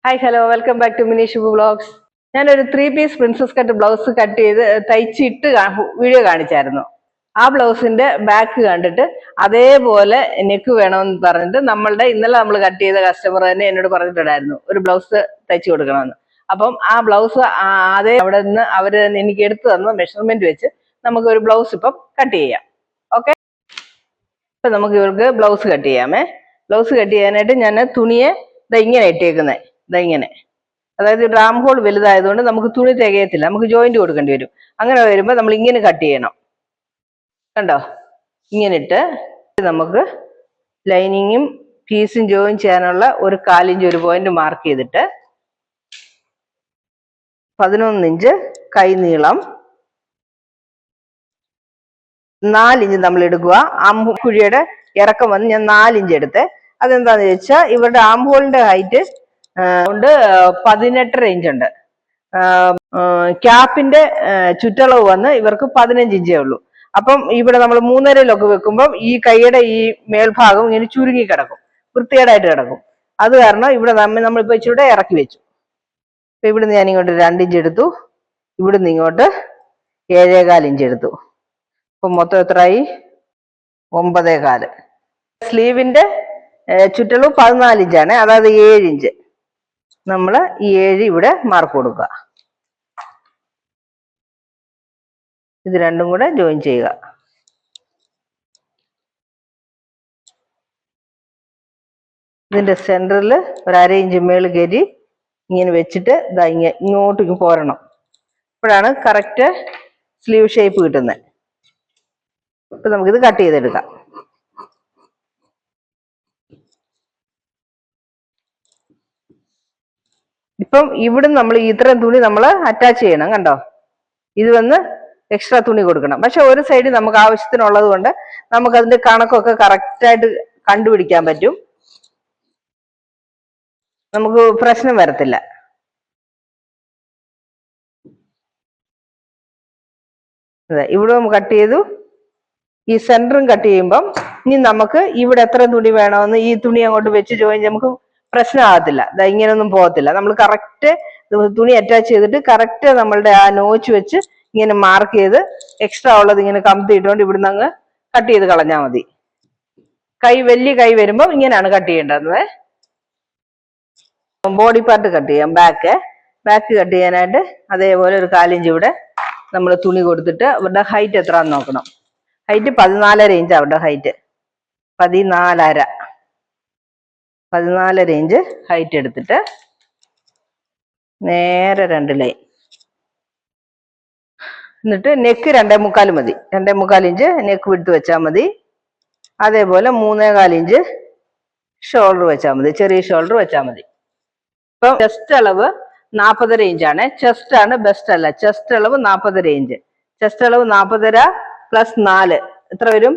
Hi hello welcome back to Mini Shibu vlogs. ഞാനൊരു 3 piece princess cut blouse cut ചെയ്ത് തയ്ച്ചിട്ട് video കാണിച്ചായിരുന്നു. ആ ബ്ലൗസിന്റെ ബാക്ക് കണ്ടിട്ട് അതേപോലെ നെക്ക് വേണമെന്ന് പറഞ്ഞിട്ട് ഇന്നലെ നമ്മൾ കട്ട് ചെയ്ത കസ്റ്റമർ തന്നെ എന്നോട് പറഞ്ഞിട്ടുണ്ടായിരുന്നു ഒരു ബ്ലൗസ് തയ്ച്ചു കൊടുക്കണമെന്ന്. അപ്പം ആ ബ്ലൗസ് അതേ അവിടെ നിന്ന് അവര് എനിക്ക് എടുത്തു തന്ന മെഷർമെന്റ് വെച്ച് നമുക്ക് ഒരു ബ്ലൗസ് ഇപ്പം കട്ട് ചെയ്യാം. ഓക്കെ, ഇപ്പൊ നമുക്ക് ഇവർക്ക് ബ്ലൗസ് കട്ട് ചെയ്യാമേ. ബ്ലൗസ് കട്ട് ചെയ്യാനായിട്ട് ഞാൻ തുണിയെ ഇങ്ങനെ ഇട്ടേക്കുന്നത് ഇങ്ങനെ, അതായത് ഡ്രാം ഹോൾ വലുതായതുകൊണ്ട് നമുക്ക് തുണി തികയത്തില്ല, നമുക്ക് ജോയിന്റ് കൊടുക്കേണ്ടി വരും. അങ്ങനെ വരുമ്പോൾ നമ്മൾ ഇങ്ങനെ കട്ട് ചെയ്യണം. കണ്ടോ, ഇങ്ങനെ ഇട്ട് നമുക്ക് ലൈനിങ്ങും പീസും ജോയിൻ ചെയ്യാനുള്ള ഒരു 1/4 ഇഞ്ച് ഒരു പോയിന്റ് മാർക്ക് ചെയ്തിട്ട് 11 ഇഞ്ച് കൈ നീളം, 4 ഇഞ്ച് നമ്മൾ എടുക്കുക. ആംകുഴിയുടെ ഇറക്കം വന്ന് ഞാൻ 4 ഇഞ്ച് എടുത്ത്. അതെന്താന്ന് ചോദിച്ചാൽ ഇവരുടെ ആംഹോളിന്റെ ഹൈറ്റ് കൊണ്ട് 18.5 ഇഞ്ച് ഉണ്ട്. ക്യാപ്പിന്റെ ചുറ്റളവ് വന്ന് ഇവർക്ക് 15 ഇഞ്ചേ ഉള്ളൂ. അപ്പം ഇവിടെ നമ്മൾ 3.5 വെക്കുമ്പോൾ ഈ കൈയുടെ ഈ മേൽഭാഗം ഇങ്ങനെ ചുരുങ്ങി കിടക്കും, വൃത്തികേടായിട്ട് കിടക്കും. അത് കാരണം ഇവിടെ നമ്മളിപ്പോ ഇച്ചിരി ഇറക്കി വെച്ചു. ഇപ്പൊ ഇവിടുന്ന് ഞാൻ ഇങ്ങോട്ട് 2 ഇഞ്ച് എടുത്തു, ഇവിടുന്ന് ഇങ്ങോട്ട് 7.25 ഇഞ്ച് എടുത്തു. ഇപ്പൊ മൊത്തം എത്രയായി? 9.25. സ്ലീവിന്റെ ചുറ്റളവ് 14 ഇഞ്ചാണ്, അതായത് 7 ഇഞ്ച്. നമ്മൾ ഈ 7 ഇവിടെ മാർക്ക് കൊടുക്കുക. ഇത് രണ്ടും കൂടെ ജോയിൻ ചെയ്യുക. ഇതിന്റെ സെന്ററിൽ ഒരു 1/2 ഇഞ്ച് മേളിൽ കയറ്റി ഇങ്ങനെ വെച്ചിട്ട് ഇങ്ങോട്ട് പോരണം. അപ്പോഴാണ് കറക്റ്റ് സ്ലീവ് ഷേപ്പ് കിട്ടുന്നത്. ഇപ്പൊ നമുക്കിത് കട്ട് ചെയ്തെടുക്കാം. ഇപ്പം ഇവിടുന്ന് നമ്മൾ ഇത്രയും തുണി നമ്മൾ അറ്റാച്ച് ചെയ്യണം. കണ്ടോ, ഇത് വന്ന് എക്സ്ട്രാ തുണി കൊടുക്കണം. പക്ഷെ ഒരു സൈഡ് നമുക്ക് ആവശ്യത്തിനുള്ളത് കൊണ്ട് നമുക്ക് അതിന്റെ കണക്കൊക്കെ കറക്റ്റായിട്ട് കണ്ടുപിടിക്കാൻ പറ്റും, നമുക്ക് പ്രശ്നം വരത്തില്ല. അതെ, ഇവിടെ നമ്മൾ കട്ട് ചെയ്തു. ഈ സെന്ററും കട്ട് ചെയ്യുമ്പം ഇനി നമുക്ക് ഇവിടെ എത്ര തുണി വേണമെന്ന് ഈ തുണി അങ്ങോട്ട് വെച്ച് ജോയിൻ നമുക്ക് പ്രശ്നമാകത്തില്ല. ഇങ്ങനെയൊന്നും പോകത്തില്ല. നമ്മൾ കറക്റ്റ് തുണി അറ്റാച്ച് ചെയ്തിട്ട് കറക്റ്റ് നമ്മളുടെ ആ നോച്ച് വെച്ച് ഇങ്ങനെ മാർക്ക് ചെയ്ത് എക്സ്ട്രാ ഉള്ളത് ഇങ്ങനെ കമ്പത്തിയിട്ടുകൊണ്ട് ഇവിടുന്ന് അങ്ങ് കട്ട് ചെയ്ത് കളഞ്ഞാൽ മതി. വലിയ കൈ വരുമ്പോൾ ഇങ്ങനെയാണ് കട്ട് ചെയ്യേണ്ടത്. ബോഡി പാർട്ട് കട്ട് ചെയ്യാം. ബാക്ക് കട്ട് ചെയ്യാനായിട്ട് അതേപോലെ ഒരു 1/4 ഇഞ്ച് ഇവിടെ നമ്മൾ തുണി കൊടുത്തിട്ട് അവരുടെ ഹൈറ്റ് എത്രയാന്ന് നോക്കണം. ഹൈറ്റ് 14.5 ഇഞ്ച്, അവരുടെ ഹൈറ്റ് 14.5 ഇഞ്ച് ഹൈറ്റ് എടുത്തിട്ട് നേരെ 2 ലൈൻ. എന്നിട്ട് നെക്ക് 2.25 മതി. 2.25 ഇഞ്ച് നെക്ക് വിടുത്ത് വെച്ചാൽ മതി. അതേപോലെ 3.25 ഇഞ്ച് ഷോൾഡർ വെച്ചാൽ മതി, ചെറിയ ഷോൾഡർ വെച്ചാൽ മതി. ഇപ്പം ചെസ്റ്റ് അളവ് 40.5 ഇഞ്ചാണ്. ചെസ്റ്റ് ആണ് ബെസ്റ്റ് അല്ല. ചെസ്റ്റ് അളവ് 40.5 ഇഞ്ച്. ചെസ്റ്റ് അളവ് 40.5 പ്ലസ് 4 എത്ര വരും?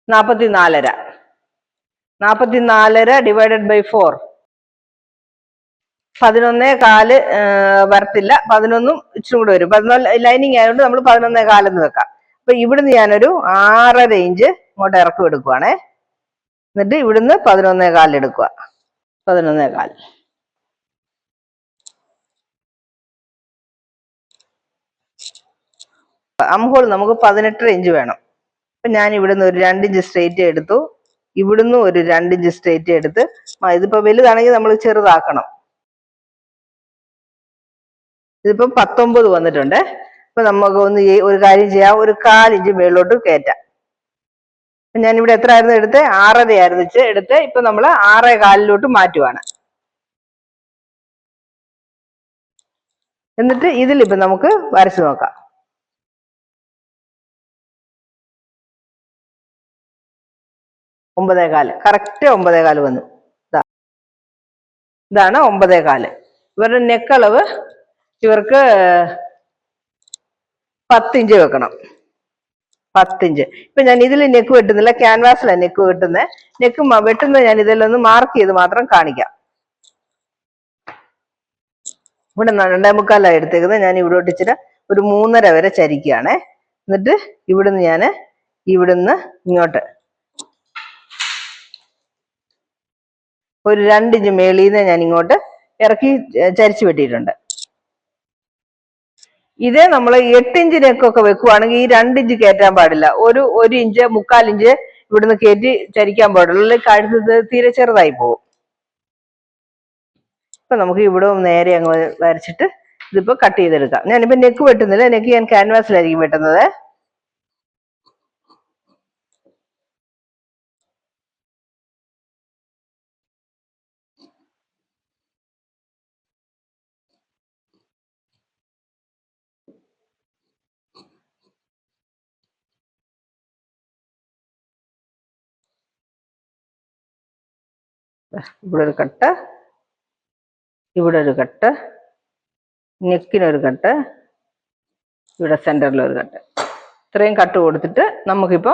44.5. 44 ഡിവൈഡഡ് ബൈ 4 11.25 വരത്തില്ല. 11 ഇച്ചിരി കൂടെ വരും. 14 ലൈനിങ് ആയതുകൊണ്ട് നമ്മൾ 11.25 എന്ന് വെക്കാം. അപ്പൊ ഇവിടുന്ന് ഞാനൊരു 6.5 ഇഞ്ച് ഇങ്ങോട്ട് ഇറക്കം എടുക്കുവാണേ. എന്നിട്ട് ഇവിടുന്ന് 11.25 എടുക്കുക. 11.25. ആംഹോൾ നമുക്ക് 18.5 ഇഞ്ച് വേണം. അപ്പൊ ഞാൻ ഇവിടുന്ന് ഒരു 2 ഇഞ്ച് സ്ട്രെയിറ്റ് എടുത്തു, ഇവിടുന്ന് ഒരു 2 ഇഞ്ച് സ്ട്രെയിറ്റ് എടുത്ത്. ഇതിപ്പോ വലുതാണെങ്കിൽ നമ്മൾ ചെറുതാക്കണം. ഇതിപ്പം 19 വന്നിട്ടുണ്ട്. അപ്പൊ നമുക്ക് ഒരു കാര്യം ചെയ്യാം, ഒരു 1/4 ഇഞ്ച് മേളിലോട്ട് കയറ്റാം. ഞാനിവിടെ എത്ര ആയിരുന്നു എടുത്ത്? 6.5 ആയിരുന്നു എടുത്ത്. ഇപ്പൊ നമ്മൾ 6.25 മാറ്റുവാണ്. എന്നിട്ട് ഇതിലിപ്പോ നമുക്ക് വരച്ചു നോക്കാം. 9.25 കറക്റ്റ് 9.25 വന്നു. ഇതാണ് 9.25. ഇവരുടെ നെക്കളവ് ഇവർക്ക് 10 ഇഞ്ച് വെക്കണം. 10 ഇഞ്ച്. ഇപ്പൊ ഞാൻ ഇതിൽ നെക്ക് വെട്ടുന്നില്ല, ക്യാൻവാസിലാണ് നെക്ക് വെട്ടുന്നത്. നെക്ക് വെട്ടുന്നത് ഞാൻ ഇതിലൊന്ന് മാർക്ക് ചെയ്ത് മാത്രം കാണിക്കാം. ഇവിടെ 2.25 എടുത്തേക്കുന്നത്. ഞാൻ ഇവിടോട്ട് ഇച്ചിരി ഒരു 3.5 വരെ ചരിക്കുകയാണ്. എന്നിട്ട് ഇവിടുന്ന് ഇങ്ങോട്ട് ഒരു 2 ഇഞ്ച് മേളിൽ നിന്ന് ഞാൻ ഇങ്ങോട്ട് ഇറക്കി ചരിച്ചു വെട്ടിയിട്ടുണ്ട്. ഇതേ നമ്മൾ 8 ഇഞ്ച് നെക്കൊക്കെ വെക്കുവാണെങ്കിൽ ഈ 2 ഇഞ്ച് കയറ്റാൻ പാടില്ല. ഒരു ഇഞ്ച് 1/4 ഇഞ്ച് ഇവിടുന്ന് കയറ്റി ചരിക്കാൻ പാടുള്ളൂ, അല്ലെങ്കിൽ കഴുത്ത് തീരെ ചെറുതായി പോകും. ഇപ്പൊ നമുക്ക് ഇവിടെ നേരെ അങ്ങ് വരച്ചിട്ട് ഇതിപ്പോ കട്ട് ചെയ്തെടുക്കാം. ഞാനിപ്പോ നെക്ക് വെട്ടുന്നില്ല, നെക്ക് ഞാൻ ക്യാൻവാസിലായിരിക്കും വെട്ടുന്നത്. ഇവിടെ ഒരു കട്ട്, ഇവിടെ ഒരു കട്ട്, നെക്കിനൊരു കട്ട്, ഇവിടെ സെന്ററിൽ ഒരു കട്ട്. ഇത്രയും കട്ട് കൊടുത്തിട്ട് നമുക്കിപ്പോ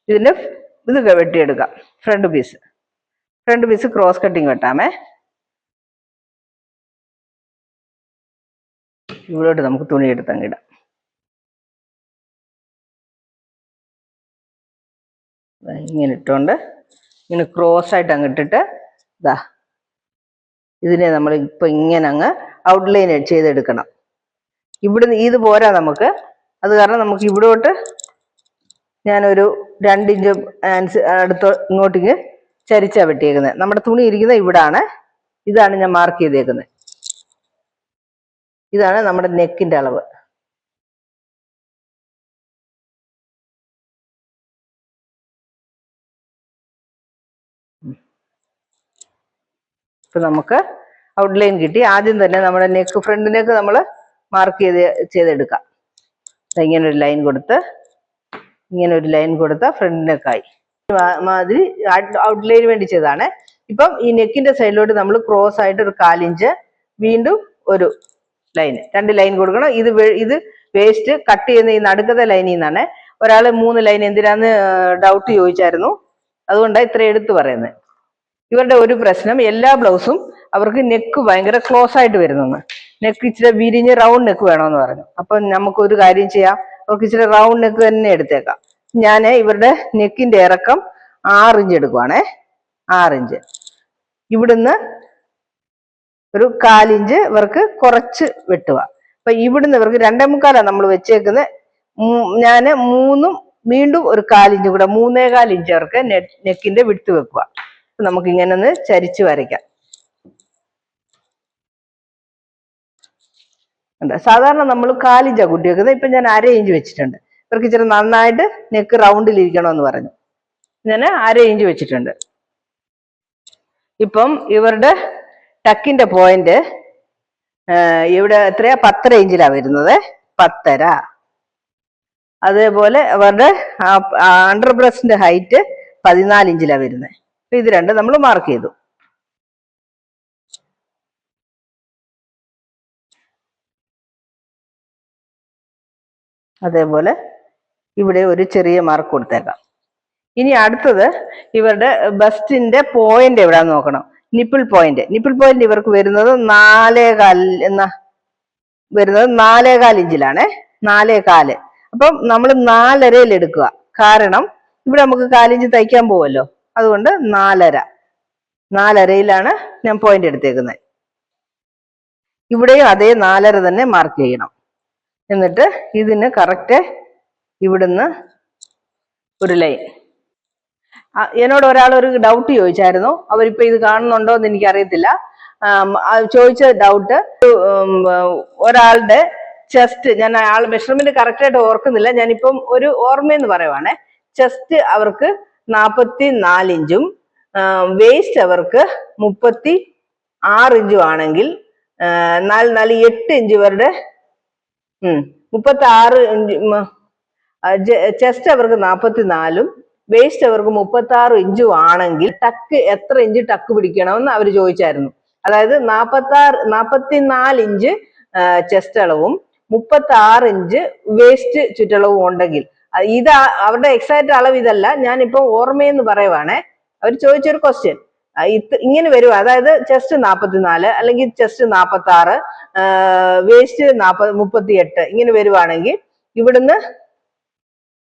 ഇതിന്റെ ഇത് വെട്ടിയെടുക്കാം. ഫ്രണ്ട് പീസ് ക്രോസ് കട്ടിങ് വെട്ടാമേ. ഇവിടോട്ട് നമുക്ക് തുണി എടുത്തങ്ങിടാം. ഇങ്ങനെ ഇട്ടുകൊണ്ട് ഇങ്ങനെ ക്രോസ് ആയിട്ട് അങ്ങ് ഇട്ടിട്ട് ഇതാ ഇതിനെ നമ്മൾ ഇപ്പൊ ഇങ്ങനെ അങ്ങ് ഔട്ട്ലൈൻ ചെയ്തെടുക്കണം. ഇവിടുന്ന് ഇത് പോരാ നമുക്ക്, അത് കാരണം നമുക്ക് ഇവിടോട്ട് ഞാനൊരു 2 ഇഞ്ച് അടുത്ത് ഇങ്ങോട്ടേക്ക് ചരിച്ചാ വെട്ടിയേക്കുന്നത്. നമ്മുടെ തുണി ഇരിക്കുന്നത് ഇവിടാണ്. ഇതാണ് ഞാൻ മാർക്ക് ചെയ്തേക്കുന്നത്. ഇതാണ് നമ്മുടെ നെക്കിന്റെ അളവ്. ഇപ്പൊ നമുക്ക് ഔട്ട്ലൈൻ കിട്ടി. ആദ്യം തന്നെ നമ്മുടെ ഫ്രണ്ട് നെക്ക് നമ്മൾ മാർക്ക് ചെയ്തെടുക്കാം. ഇങ്ങനെ ഒരു ലൈൻ കൊടുത്ത ഫ്രണ്ട് നെക്കായി. മാതിരി ഔട്ട്ലൈന് വേണ്ടി ചെയ്തതാണ്. ഇപ്പം ഈ നെക്കിന്റെ സൈഡിലോട്ട് നമ്മൾ ക്രോസ് ആയിട്ട് ഒരു 1/4 ഇഞ്ച് വീണ്ടും ഒരു ലൈൻ, 2 ലൈൻ കൊടുക്കണം. ഇത് വേസ്റ്റ് കട്ട് ചെയ്യുന്ന ഈ നടുക്കത്തെ ലൈനിൽ നിന്നാണ്. ഒരാൾ 3 ലൈൻ എന്തിനാന്ന് ഡൗട്ട് ചോദിച്ചായിരുന്നു, അതുകൊണ്ടാണ് ഇത്ര എടുത്തു പറയുന്നത്. ഇവരുടെ ഒരു പ്രശ്നം, എല്ലാ ബ്ലൗസും അവർക്ക് നെക്ക് ഭയങ്കര ക്ലോസ് ആയിട്ട് വരുന്നെന്ന്. നെക്ക് ഇച്ചിരി വിരിഞ്ഞ് റൗണ്ട് നെക്ക് വേണമെന്ന് പറഞ്ഞു. അപ്പൊ നമുക്ക് ഒരു കാര്യം ചെയ്യാം, അവർക്ക് ഇച്ചിരി റൗണ്ട് നെക്ക് തന്നെ എടുത്തേക്കാം. ഞാൻ ഇവരുടെ നെക്കിന്റെ ഇറക്കം 6 ഇഞ്ച് എടുക്കുവാണേ. 6 ഇഞ്ച്. ഇവിടുന്ന് ഒരു 1/4 ഇഞ്ച് ഇവർക്ക് കുറച്ച് വെട്ടുക. അപ്പൊ ഇവിടുന്ന് ഇവർക്ക് 2.25 നമ്മൾ വെച്ചേക്കുന്നത്. ഞാൻ 3 വീണ്ടും ഒരു 1/4 ഇഞ്ച് കൂടെ 3.25 ഇഞ്ച് അവർക്ക് നെക്കിന്റെ വിട്ട് വെക്കുക. നമുക്ക് ഇങ്ങനെ ഒന്ന് ചരിച്ച് വരയ്ക്കാം. സാധാരണ നമ്മൾ 1/4 ഇഞ്ചാണ് കൂട്ടി വെക്കുന്നത്. ഇപ്പൊ ഞാൻ 1/2 ഇഞ്ച് വെച്ചിട്ടുണ്ട്. ഇവർക്ക് ഇച്ചിരി നന്നായിട്ട് നെക്ക് റൗണ്ടിൽ ഇരിക്കണമെന്ന് പറഞ്ഞു ഞാൻ 1/2 ഇഞ്ച് വെച്ചിട്ടുണ്ട്. ഇപ്പം ഇവരുടെ ടക്കിന്റെ പോയിന്റ് ഇവിടെ എത്രയാ, 10.5 ഇഞ്ചിലാണ് വരുന്നത്. 10.5. അതേപോലെ അവരുടെ അണ്ടർ ബ്രസ്റ്റിന്റെ ഹൈറ്റ് 14 ഇഞ്ചിലാണ് വരുന്നത്. ഇത് രണ്ടും നമ്മൾ മാർക്ക് ചെയ്തു. അതേപോലെ ഇവിടെ ഒരു ചെറിയ മാർക്ക് കൊടുത്തേക്കാം. ഇനി അടുത്തത് ഇവരുടെ ബസ്റ്റിന്റെ പോയിന്റ് എവിടാന്ന് നോക്കണം. നിപ്പിൾ പോയിന്റ് ഇവർക്ക് വരുന്നത് 4.25 ഇഞ്ചിലാണ്. 4.25. അപ്പം നമ്മൾ 4.5 എടുക്കുക. കാരണം ഇവിടെ നമുക്ക് 1/4 ഇഞ്ച് തയ്ക്കാൻ പോവല്ലോ, അതുകൊണ്ട് 4.5 ഞാൻ പോയിന്റ് എടുത്തേക്കുന്നത്. ഇവിടെയും അതേ 4.5 തന്നെ മാർക്ക് ചെയ്യണം. എന്നിട്ട് ഇതിന് കറക്റ്റ് ഇവിടുന്ന് ഒരു ലൈൻ. എന്നോട് ഒരാൾ ഒരു ഡൗട്ട് ചോദിച്ചായിരുന്നു, അവരിപ്പോ ഇത് കാണുന്നുണ്ടോ എന്ന് എനിക്കറിയത്തില്ല. ചോദിച്ച ഡൗട്ട്, ഒരാളുടെ ചെസ്റ്റ്, ഞാൻ ആൾ മെഷർമെന്റ് കറക്റ്റ് ആയിട്ട് ഓർക്കുന്നില്ല, ഞാനിപ്പം ഒരു ഓർമ്മയെന്ന് പറയുവാണേ. ചെസ്റ്റ് അവർക്ക് 44 ഇഞ്ചും വേസ്റ്റ് അവർക്ക് 36 ഇഞ്ചും ആണെങ്കിൽ 8 ഇഞ്ച് ഇവരുടെ 36 ഇഞ്ച് ചെസ്റ്റ് അവർക്ക് 44ഉം വേസ്റ്റ് അവർക്ക് 36 ഇഞ്ചും ആണെങ്കിൽ ടക്ക് എത്ര ഇഞ്ച് ടക്ക് പിടിക്കണമെന്ന് അവർ ചോദിച്ചായിരുന്നു. അതായത് 44 ഇഞ്ച് ചെസ്റ്റ് അളവും 36 ഇഞ്ച് വേസ്റ്റ് ചുറ്റളവും ഉണ്ടെങ്കിൽ, ഇത് അവരുടെ എക്സാക്ട് അളവ് ഇതല്ല, ഞാനിപ്പോ ഓർമ്മയെന്ന് പറയുവാണേ. അവർ ചോദിച്ചൊരു ക്വസ്റ്റ്യൻ ഇങ്ങനെ വരും. അതായത് ചെസ്റ്റ് 44 അല്ലെങ്കിൽ ചെസ്റ്റ് 46, വേസ്റ്റ് 38 ഇങ്ങനെ വരുവാണെങ്കിൽ ഇവിടുന്ന്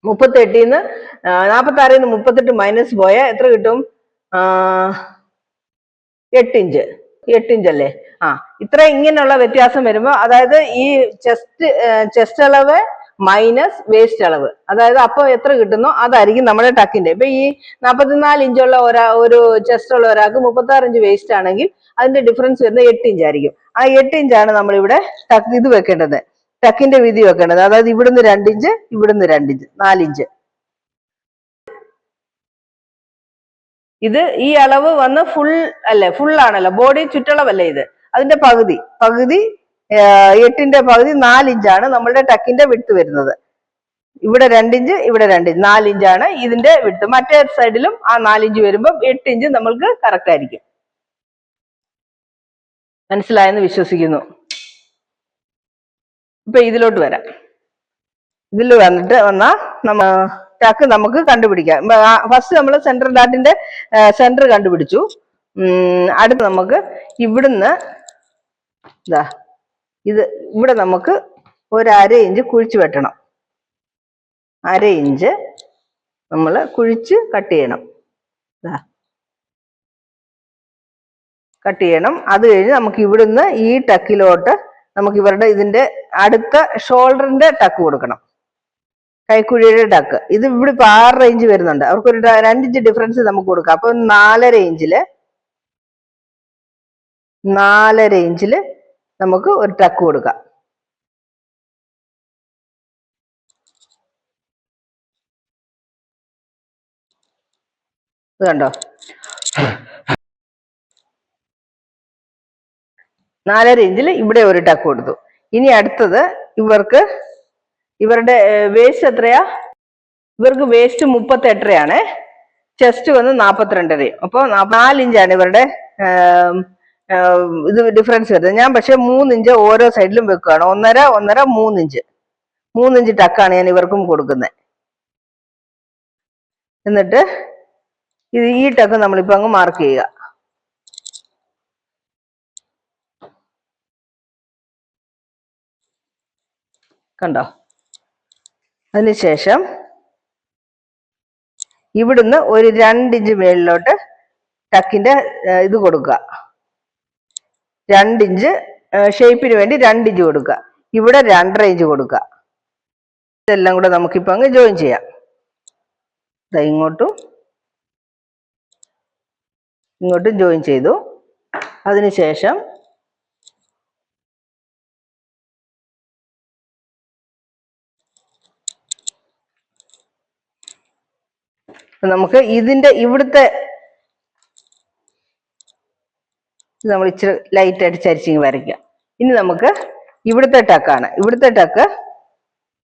38 46 38 മൈനസ് പോയാൽ എത്ര കിട്ടും? 8 ഇഞ്ച്. 8 ഇഞ്ചല്ലേ? ആ, ഇത്ര ഇങ്ങനെയുള്ള വ്യത്യാസം വരുമ്പോൾ, അതായത് ഈ ചെസ്റ്റ് അളവ് മൈനസ് വേസ്റ്റ് അളവ്, അതായത് അപ്പൊ എത്ര കിട്ടുന്നോ അതായിരിക്കും നമ്മുടെ ടക്കിന്റെ. ഇപ്പൊ ഈ 44 ഇഞ്ചുള്ള ഒരു ചെസ്റ്റ് ഉള്ള ഒരാൾക്ക് 36 ഇഞ്ച് വേസ്റ്റ് ആണെങ്കിൽ അതിന്റെ ഡിഫറൻസ് വരുന്നത് 8 ഇഞ്ച് ആയിരിക്കും. ആ 8 ഇഞ്ചാണ് നമ്മളിവിടെ ഇത് വെക്കേണ്ടത്, ടക്കിന്റെ വീതി വെക്കേണ്ടത്. അതായത് ഇവിടുന്ന് 2 ഇഞ്ച്, ഇവിടുന്ന് 2 ഇഞ്ച്, 4 ഇഞ്ച്. ഇത് ഈ അളവ് വന്ന് ഫുൾ അല്ലേ, ഫുൾ ആണല്ലോ, ബോഡി ചുറ്റളവല്ലേ ഇത്, അതിന്റെ പകുതി 8ന്റെ പകുതി 4 ഇഞ്ചാണ് നമ്മളുടെ ടക്കിന്റെ വിഡ്ത് വരുന്നത്. ഇവിടെ 2 ഇഞ്ച്, ഇവിടെ 2 ഇഞ്ച്, 4 ഇഞ്ചാണ് ഇതിന്റെ വിഡ്ത്. മറ്റേ സൈഡിലും ആ 4 ഇഞ്ച് വരുമ്പോൾ 8 ഇഞ്ച് നമ്മൾക്ക് കറക്റ്റ് ആയിരിക്കും. മനസ്സിലായെന്ന് വിശ്വസിക്കുന്നു. ഇപ്പൊ ഇതിലോട്ട് വരാം. ഇതിൽ വന്നാൽ ടക്ക് നമുക്ക് കണ്ടുപിടിക്കാം. ഫസ്റ്റ് നമ്മൾ സെന്റർ ഡാട്ടിന്റെ സെന്റർ കണ്ടുപിടിച്ചു. അടുത്ത് നമുക്ക് ഇവിടുന്ന് ഇവിടെ നമുക്ക് ഒരു 1/2 ഇഞ്ച് കുഴിച്ചു വെട്ടണം. 1/2 ഇഞ്ച് നമ്മൾ കുഴിച്ച് കട്ട് ചെയ്യണം. അത് കഴിഞ്ഞ് നമുക്ക് ഇവിടുന്ന് ഈ ടക്കിലോട്ട് നമുക്ക് ഇവരുടെ ഇതിന്റെ അടുത്ത ഷോൾഡറിന്റെ ടക്ക് കൊടുക്കണം, കൈക്കുഴിയുടെ ടക്ക്. ഇത് ഇവിടെ ഇപ്പൊ 6 ഇഞ്ച് വരുന്നുണ്ട്, അവർക്കൊരു 2 ഇഞ്ച് ഡിഫറൻസ് നമുക്ക് കൊടുക്കാം. അപ്പൊ 4.5 ഇഞ്ചില് നമുക്ക് ഒരു ടക്ക് കൊടുക്കാം. ഇത് കണ്ടോ, 4.5 ഇഞ്ചിൽ ഇവിടെ ഒരു ടക്ക് കൊടുത്തു. ഇനി അടുത്തത് ഇവരുടെ വേസ്റ്റ് എത്രയാ? ഇവർക്ക് വേസ്റ്റ് 38 ചെസ്റ്റ് വന്ന് 42. അപ്പോൾ 4 ഇഞ്ചാണ് ഇവരുടെ ഇത് ഡിഫറൻസ് വരുന്നത്. ഞാൻ പക്ഷെ 3 ഇഞ്ച് ഓരോ സൈഡിലും വെക്കുകയാണ്. 1.5 3 ഇഞ്ച് ടക്കാണ് ഞാൻ ഇവർക്കും കൊടുക്കുന്നത്. എന്നിട്ട് ഈ ടക്ക് നമ്മളിപ്പോ അങ്ങ് മാർക്ക് ചെയ്യുക. കണ്ടോ? അതിനുശേഷം ഇവിടുന്ന് ഒരു 2 ഇഞ്ച് മേളിലോട്ട് ടക്കിന്റെ ഇത് കൊടുക്കുക. 2 ഇഞ്ച് ഷേപ്പിന് വേണ്ടി 2 ഇഞ്ച് കൊടുക്കുക. ഇവിടെ 2.5 ഇഞ്ച് കൊടുക്കുക. ഇതെല്ലാം കൂടെ നമുക്കിപ്പോ അങ്ങ് ജോയിൻ ചെയ്യാം. ഇങ്ങോട്ടും ജോയിൻ ചെയ്തു. അതിനുശേഷം നമുക്ക് ഇവിടുത്തെ നമ്മൾ ഇച്ചിരി ലൈറ്റ് ആയിട്ട് ചരിച്ചിങ് വരയ്ക്കാം. ഇനി നമുക്ക് ഇവിടുത്തെ ടക്കാണ്. ഇവിടുത്തെ ടക്ക്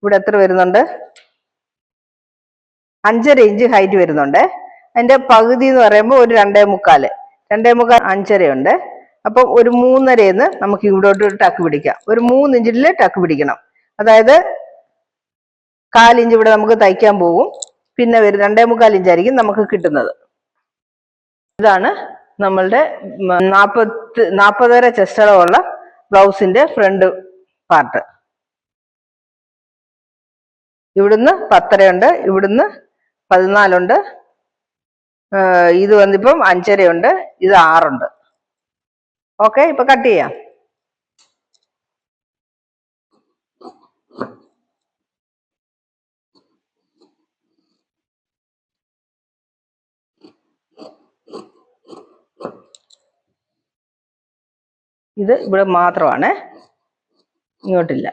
ഇവിടെ എത്ര വരുന്നുണ്ട്? 5.5 ഇഞ്ച് ഹൈറ്റ് വരുന്നുണ്ട്. അതിന്റെ പകുതി എന്ന് പറയുമ്പോൾ ഒരു 2.25 5.5 ഉണ്ട്. അപ്പൊ ഒരു 3.5 നമുക്ക് ഇവിടോട്ട് ടക്ക് പിടിക്കാം. ഒരു 3 ഇഞ്ചില് ടക്ക് പിടിക്കണം. അതായത് 1/4 ഇഞ്ച് ഇവിടെ നമുക്ക് തയ്ക്കാൻ പോകും. പിന്നെ 2.25 ഇഞ്ചായിരിക്കും നമുക്ക് കിട്ടുന്നത്. ഇതാണ് നമ്മളുടെ 40.5 ചെസ്റ്റ് അളവുള്ള ബ്ലൗസിന്റെ ഫ്രണ്ട് പാർട്ട്. ഇവിടുന്ന് 10.5 ഉണ്ട്, ഇവിടുന്ന് 14 ഉണ്ട്, ഇത് വന്നിപ്പം 5.5 ഉണ്ട്, ഇത് 6 ഉണ്ട്. ഓക്കെ, ഇപ്പൊ കട്ട് ചെയ്യാം. ഇത് ഇവിടെ മാത്രമാണ്, ഇങ്ങോട്ടില്ല.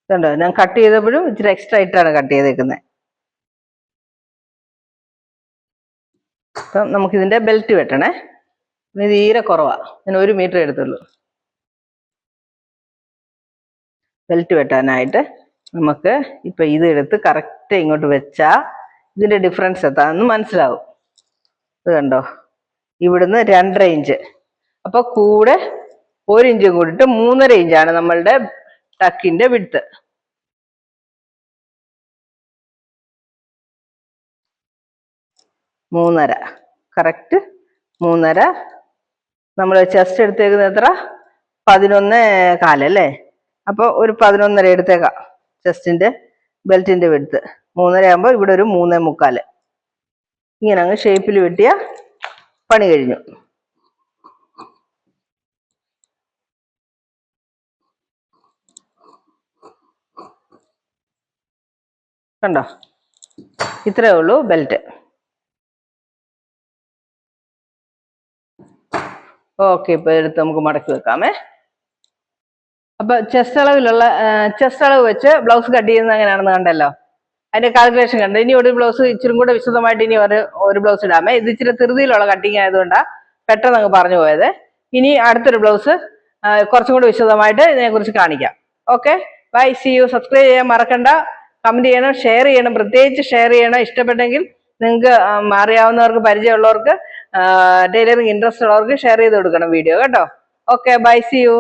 കണ്ടോ, ഞാൻ കട്ട് ചെയ്തപ്പോഴും ഇച്ചിരി എക്സ്ട്രാ ഇട്ടാണ് കട്ട് ചെയ്തേക്കുന്നത്. അപ്പം നമുക്കിതിന്റെ ബെൽറ്റ് വെട്ടണേ. ഇത് തീരെ കുറവാ, ഞാൻ 1 മീറ്റർ എടുത്തുള്ളൂ. ബെൽറ്റ് വെട്ടാനായിട്ട് നമുക്ക് ഇപ്പൊ ഇത് എടുത്ത് കറക്റ്റ് ഇങ്ങോട്ട് വെച്ചാൽ ഇതിന്റെ ഡിഫറൻസ് എത്താന്ന് മനസ്സിലാവും. ഇത് കണ്ടോ, ഇവിടുന്ന് 2.5 ഇഞ്ച്, അപ്പൊ കൂടെ 1 ഇഞ്ചും കൂടിയിട്ട് 3.5 ഇഞ്ചാണ് നമ്മളുടെ ടക്കിന്റെ വിഡ്ത്. 3.5 കറക്റ്റ് 3.5. നമ്മൾ ചെസ്റ്റ് എടുത്തേക്കുന്നത് എത്ര? 11.25 അല്ലേ? അപ്പോൾ ഒരു 11.5 എടുത്തേക്കാം. ചെസ്റ്റിന്റെ ബെൽറ്റിന്റെ വിഡ്ത്ത് 3.5 ആകുമ്പോൾ ഇവിടെ ഒരു 3.25. ഇങ്ങനെ അങ്ങ് ഷേപ്പിൽ വെട്ടിയ പണി കഴിഞ്ഞു. കണ്ടോ? ഇത്രയേ ഉള്ളൂ ബെൽറ്റ്. ഓക്കെ, ഇപ്പൊ എടുത്ത് നമുക്ക് മടക്കി വെക്കാമേ. അപ്പൊ ചെസ്റ്റ് അളവ് വെച്ച് ബ്ലൗസ് കട്ട് ചെയ്യുന്നത് എങ്ങനെയാണെന്ന് കണ്ടല്ലോ. അതിന്റെ കാൽക്കുലേഷൻ കണ്ടു. ഇനി ഒരു ബ്ലൗസ് ഇച്ചിരി കൂടെ വിശദമായിട്ട് ഇനി ഒരു ബ്ലൗസ് ഇടാമേ. ഇത് ഇച്ചിരി ധൃതിയിലുള്ള കട്ടിങ് ആയതുകൊണ്ടാണ് പെട്ടെന്ന് അങ്ങ് പറഞ്ഞു പോയത്. ഇനി അടുത്തൊരു ബ്ലൗസ് കുറച്ചും കൂടെ വിശദമായിട്ട് ഇതിനെക്കുറിച്ച് കാണിക്കാം. Okay, bye, see you. Subscribe ചെയ്യാൻ മറക്കണ്ട, കമന്റ് ചെയ്യണം, ഷെയർ ചെയ്യണം, പ്രത്യേകിച്ച് ഷെയർ ചെയ്യണം. ഇഷ്ടപ്പെട്ടെങ്കിൽ നിങ്ങൾക്ക് അറിയാവുന്നവർക്ക്, പരിചയമുള്ളവർക്ക്, ടൈലറിങ് ഇൻട്രസ്റ്റ് ഉള്ളവർക്ക് ഷെയർ ചെയ്ത് കൊടുക്കണം വീഡിയോ കേട്ടോ. Okay, bye, see U.